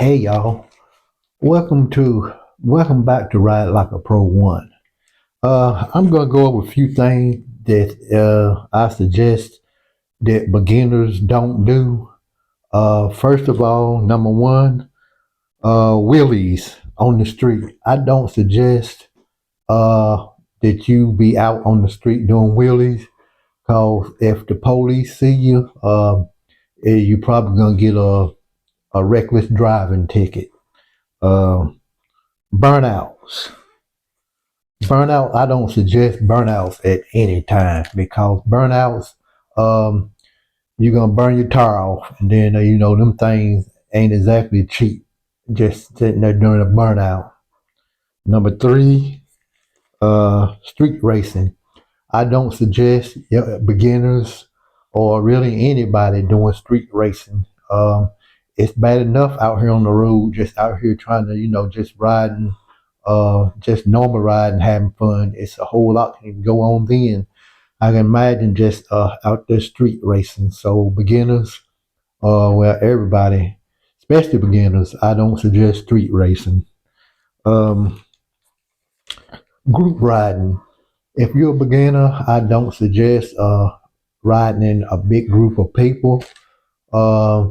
Hey y'all, welcome back to Ride Like a Pro One. I'm gonna go over a few things that I suggest that beginners don't do. First of all, number one, wheelies on the street. I don't suggest that you be out on the street doing wheelies, cause if the police see you, you probably gonna get a reckless driving ticket. Uh, Burnouts. Burnout, I don't suggest burnouts at any time because burnouts, um, you're gonna burn your tire off, and then them things ain't exactly cheap. Just sitting there during a burnout. Number three, street racing. I don't suggest beginners or really anybody doing street racing. It's bad enough out here on the road, just out here trying to, just riding, just normal riding, having fun. It's a whole lot can go on then. I can imagine just out there street racing. So beginners, everybody, especially beginners, I don't suggest street racing. Um, Group riding. If you're a beginner, I don't suggest riding in a big group of people. Uh,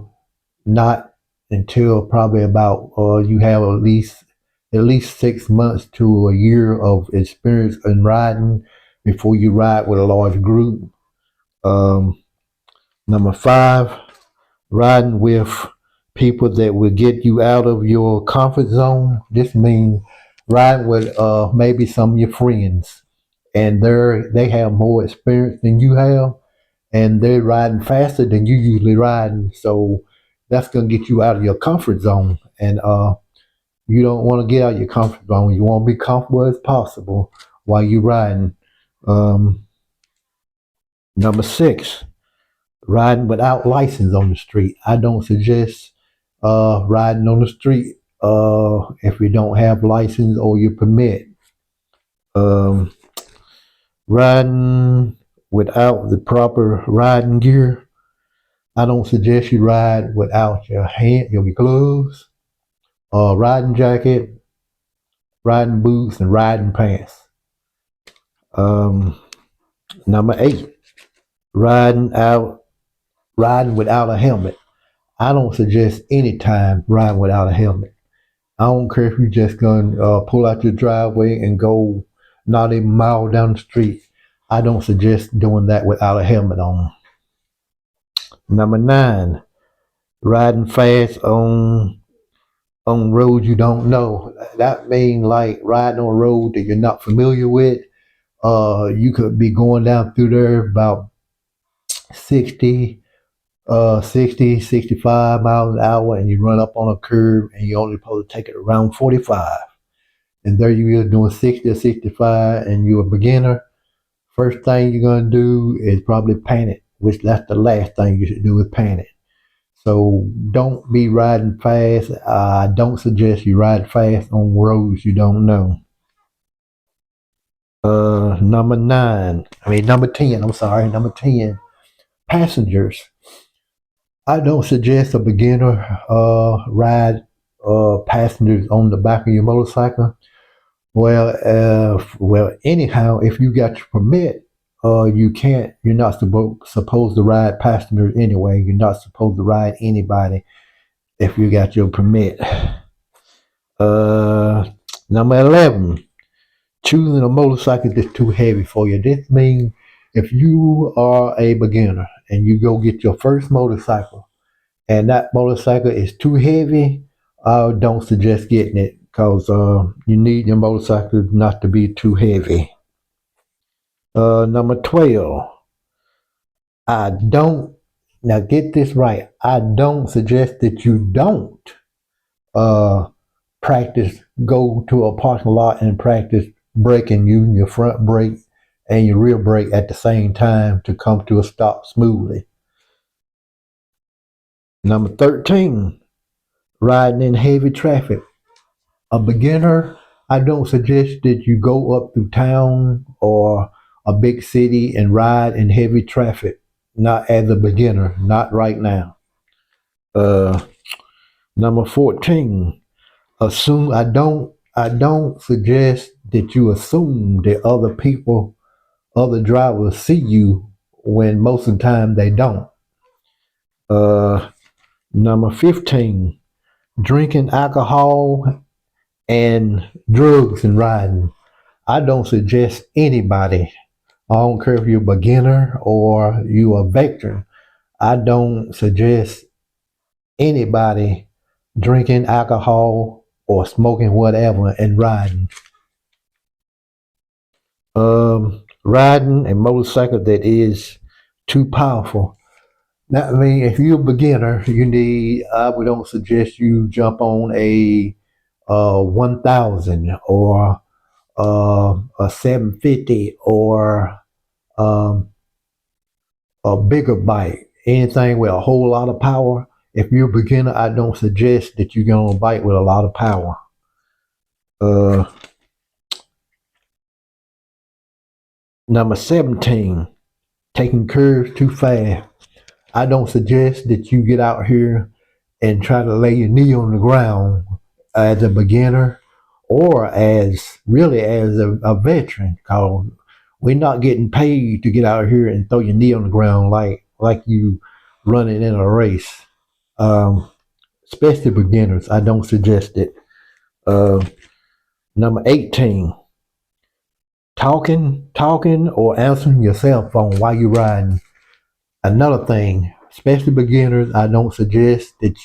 Not until probably about you have at least 6 months to a year of experience in riding before you ride with a large group. Um, Number five, riding with people that will get you out of your comfort zone. This means riding with maybe some of your friends, and they have more experience than you have, and they're riding faster than you usually riding. So that's gonna get you out of your comfort zone, and you don't want to get out of your comfort zone. You want to be comfortable as possible while you're riding. Um, Number six, riding without license on the street. I don't suggest riding on the street if you don't have license or your permit. Um, Riding without the proper riding gear. I don't suggest you ride without your gloves, riding jacket, riding boots, and riding pants. Um, Number eight, riding without a helmet. I don't suggest any time riding without a helmet. I don't care if you just gonna pull out your driveway and go not even a mile down the street. I don't suggest doing that without a helmet on. Number nine, riding fast on roads you don't know. That means like riding on a road that you're not familiar with. You could be going down through there about 60, 65 miles an hour, and you run up on a curve and you only supposed to take it around 45. And there you is doing 60 or 65, and you're a beginner. First thing you're going to do is probably panic, which that's the last thing you should do is panic. So don't be riding fast. I don't suggest you ride fast on roads you don't know. Number 10, I'm sorry, number 10, passengers. I don't suggest a beginner ride passengers on the back of your motorcycle. Anyhow, if you got your permit, you can't. You're not supposed to ride passengers anyway. You're not supposed to ride anybody if you got your permit. Uh, Number 11, choosing a motorcycle that's too heavy for you. This means if you are a beginner and you go get your first motorcycle and that motorcycle is too heavy, I don't suggest getting it because you need your motorcycle not to be too heavy. Number 12, I don't, now get this right, I don't suggest that you don't uh, go to a parking lot and practice braking using your front brake and your rear brake at the same time to come to a stop smoothly. Number 13, riding in heavy traffic. A beginner, I don't suggest that you go up through town or a big city and ride in heavy traffic. Not as a beginner, not right now. Uh, Number 14, assume I don't suggest that you assume that other drivers see you when most of the time they don't. Uh, Number 15, drinking alcohol and drugs and riding. I don't suggest anybody. I don't care if you're a beginner or you a veteran. I don't suggest anybody drinking alcohol or smoking whatever and riding. Riding a motorcycle that is too powerful. Now, I mean, if you're a beginner, we don't suggest you jump on a 1000 or a 750 or um, a bigger bike, anything with a whole lot of power. If you're a beginner, I don't suggest that you get on a bike with a lot of power. Uh, Number 17, taking curves too fast. I don't suggest that you get out here and try to lay your knee on the ground as a beginner or as a veteran, because we're not getting paid to get out here and throw your knee on the ground like you running in a race. Um, Especially beginners, I don't suggest it. Uh, Number 18, talking or answering your cell phone while you're riding. Another thing, especially beginners, I don't suggest that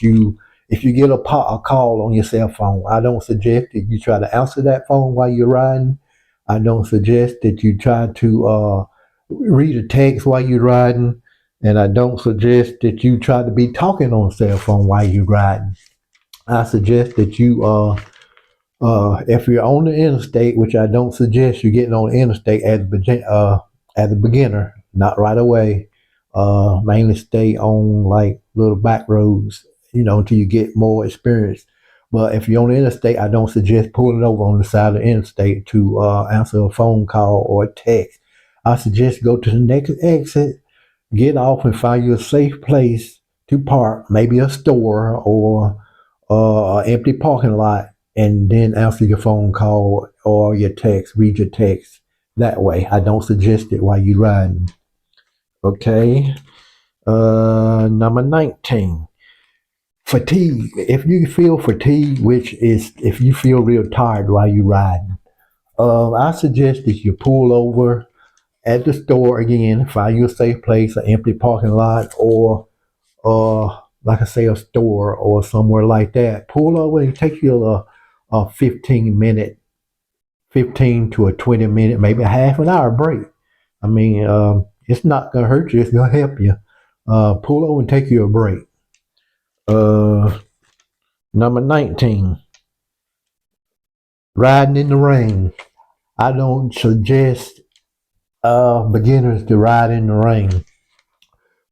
if you get a call on your cell phone, I don't suggest that you try to answer that phone while you're riding. I don't suggest that you try to read a text while you're riding. And I don't suggest that you try to be talking on a cell phone while you're riding. I suggest that if you're on the interstate, which I don't suggest you getting on the interstate as a beginner, not right away. Mainly stay on like little back roads, until you get more experience. But if you're on the interstate, I don't suggest pulling over on the side of the interstate to answer a phone call or a text. I suggest go to the next exit, get off, and find you a safe place to park, maybe a store or an empty parking lot, and then answer your phone call or your text, read your text that way. I don't suggest it while you're riding. Okay. Number 19, fatigue. If you feel fatigue, which is if you feel real tired while you're riding, I suggest that you pull over at the store again, find you a safe place, an empty parking lot, or like I say, a store or somewhere like that. Pull over and take you a 15 to a 20 minute, maybe a half an hour break. I mean, it's not gonna hurt you; it's gonna help you. Pull over and take you a break. Uh, Number 19, riding in the rain. I don't suggest beginners to ride in the rain.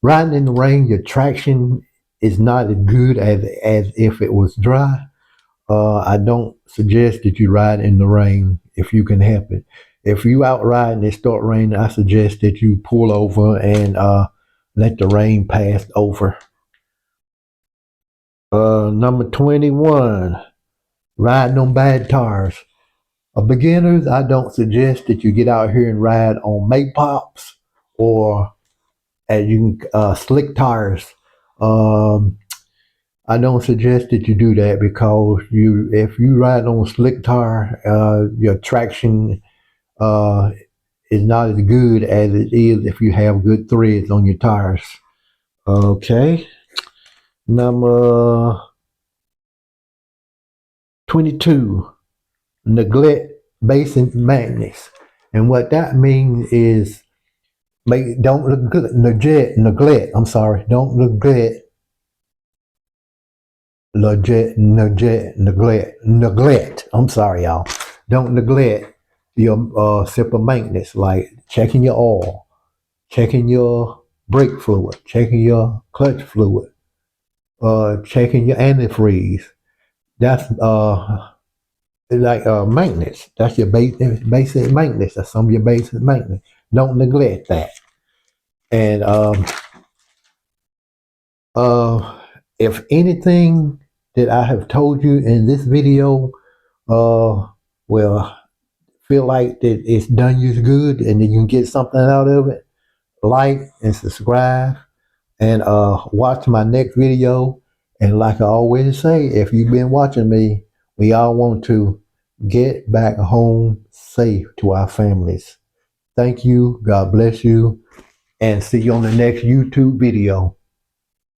Riding in the rain, your traction is not as good as if it was dry. I don't suggest that you ride in the rain if you can help it. If you out riding and it start raining, I suggest that you pull over and let the rain pass over. Number 21, riding on bad tires. Beginners, I don't suggest that you get out here and ride on Maypops or slick tires. Um, I don't suggest that you do that because if you ride on a slick tire, your traction uh, is not as good as it is if you have good threads on your tires. Okay. Number 22, neglect basic maintenance. And what that means is don't neglect. I'm sorry. Don't neglect. I'm sorry, y'all. Don't neglect your simple maintenance, like checking your oil, checking your brake fluid, checking your clutch fluid, checking your antifreeze. That's like maintenance. That's your basic maintenance. That's some of your basic maintenance. Don't neglect that. And uh, if anything that I have told you in this video, well, feel like that it's done you good and that you can get something out of it, like and subscribe and watch my next video. And like I always say, if you've been watching me, we all want to get back home safe to our families. Thank you. God bless you. And see you on the next YouTube video.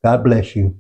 God bless you.